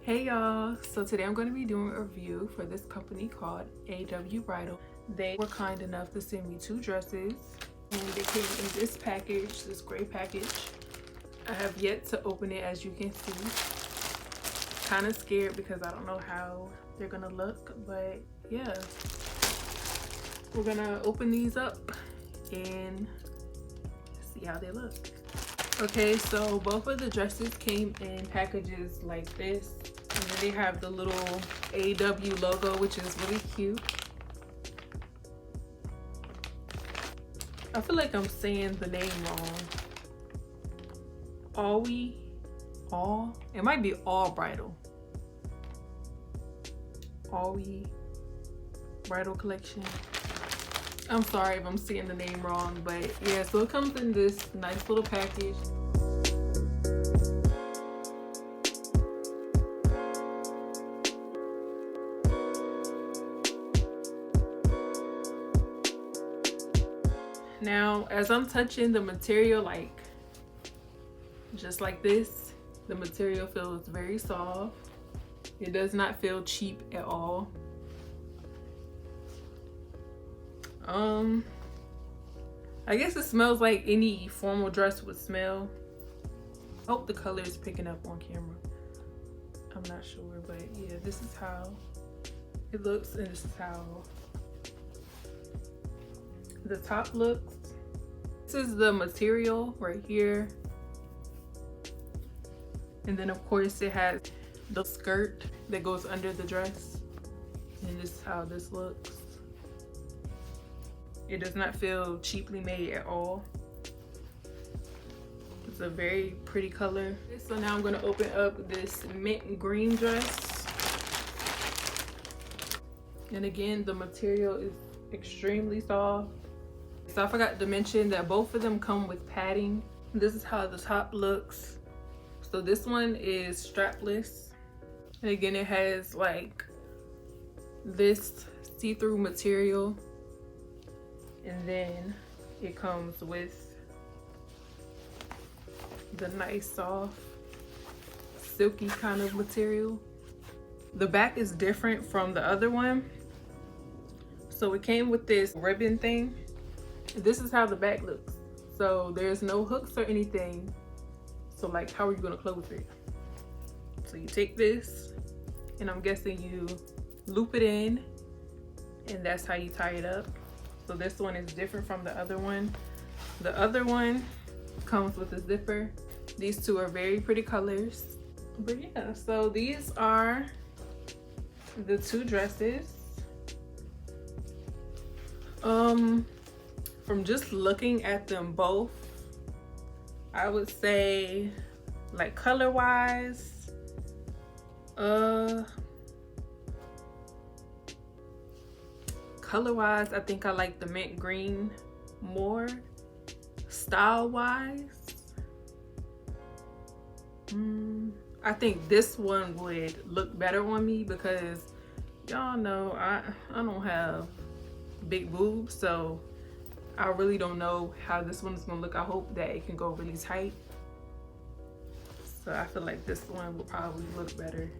Hey y'all, so today I'm going to be doing a review for this company called AW Bridal. They were kind enough to send me 2 dresses and they came in this package, this gray package. I have yet to open it, as you can see. Kind of scared because I don't know how they're gonna look, but yeah. We're gonna open these up and see how they look. Okay, so both of the dresses came in packages like this. And then they have the little AW logo, which is really cute. I feel like I'm saying the name wrong. It might be All Bridal. AW Bridal collection. I'm sorry if I'm saying the name wrong, but yeah, so it comes in this nice little package. Now, as I'm touching the material, like just like this, the material feels very soft. It does not feel cheap at all. I guess it smells like any formal dress would smell. I hope the color is picking up on camera. I'm not sure, but yeah, this is how it looks and this is how the top looks. This is the material right here. And then of course it has the skirt that goes under the dress. And this is how this looks. It does not feel cheaply made at all. It's a very pretty color. So now I'm gonna open up this mint green dress. And again, the material is extremely soft. So I forgot to mention that both of them come with padding. This is how the top looks. So this one is strapless. And again, it has like this see-through material. And then it comes with the nice soft silky kind of material. The back is different from the other one. So it came with this ribbon thing. This is how the back looks. So there's no hooks or anything. So like, how are you gonna close it? So you take this, and I'm guessing you loop it in, and that's how you tie it up. So this one is different from the other one. The other one comes with a zipper. These two are very pretty colors. But yeah, so these are the 2 dresses. From just looking at them both, I would say like color wise, I think I like the mint green more. Style wise, I think this one would look better on me because y'all know I don't have big boobs, so I really don't know how this one is gonna look. I hope that it can go really tight. So I feel like this one will probably look better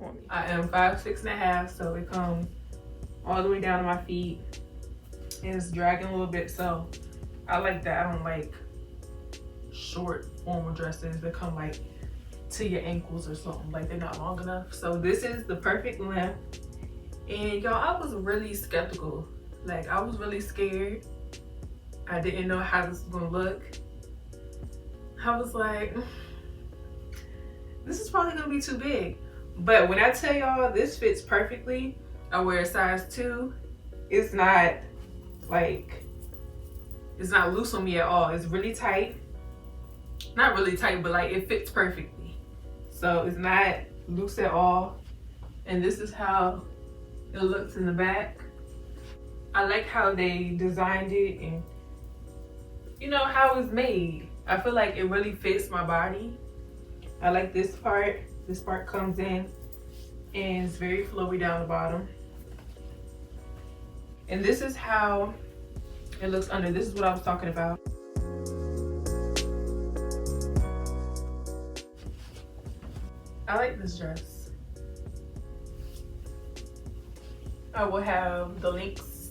on me. I am 5'6½", so it comes all the way down to my feet and it's dragging a little bit. So I like that. I don't like short formal dresses that come like to your ankles or something, like they're not long enough. So this is the perfect length. And y'all, I was really skeptical. Like, I was really scared. I didn't know how this was gonna look. I was like, this is probably gonna be too big. But when I tell y'all this fits perfectly, I wear a size 2. It's not like, it's not loose on me at all. It's really tight. Not really tight, but like it fits perfectly. So it's not loose at all. And this is how it looks in the back. I like how they designed it and you know how it's made. I feel like it really fits my body. I like this part. This part comes in and it's very flowy down the bottom. And this is how it looks under. This is what I was talking about. I like this dress. I will have the links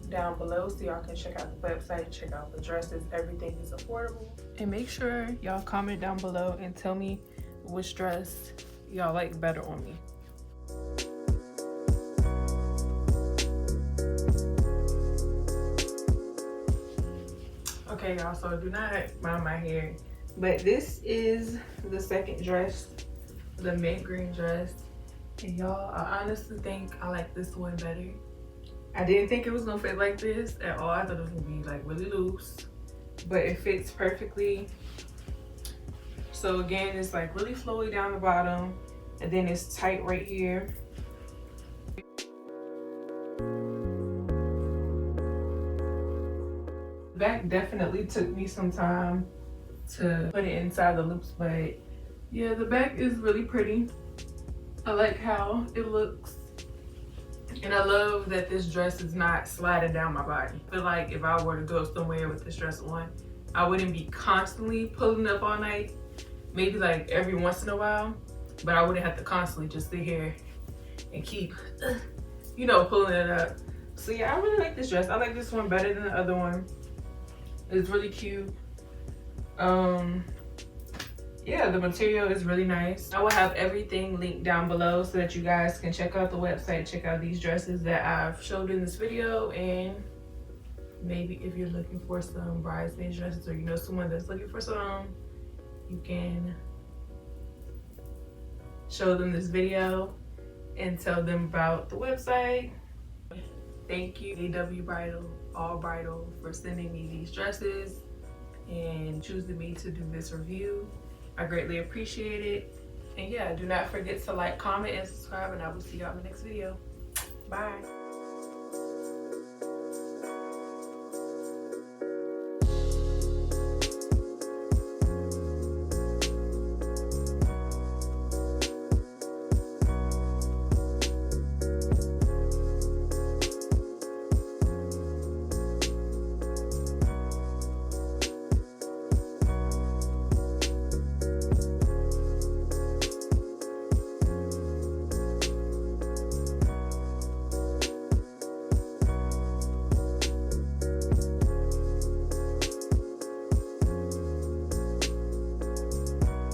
down below so y'all can check out the website, check out the dresses. Everything is affordable. And make sure y'all comment down below and tell me which dress y'all like better on me. Okay, y'all, so do not mind my hair, but this is the second dress, the mint green dress. And y'all, I honestly think I like this one better. I didn't think it was gonna fit like this at all. I thought it was gonna be like really loose, but it fits perfectly. So again, it's like really flowy down the bottom, and then it's tight right here. The back definitely took me some time to put it inside the loops, but yeah, the back is really pretty. I like how it looks. And I love that this dress is not sliding down my body. I feel like if I were to go somewhere with this dress on, I wouldn't be constantly pulling up all night. Maybe like every once in a while, but I wouldn't have to constantly just sit here and keep, you know, pulling it up. So yeah, I really like this dress. I like this one better than the other one. It's really cute. Yeah, the material is really nice. I will have everything linked down below so that you guys can check out the website, check out these dresses that I've showed in this video, and maybe if you're looking for some bridesmaid dresses, or you know someone that's looking for some, you can show them this video and tell them about the website. Thank you, AW Bridal, All Bridal, for sending me these dresses and choosing me to do this review. I greatly appreciate it. And yeah, do not forget to like, comment, and subscribe, and I will see y'all in the next video. Bye.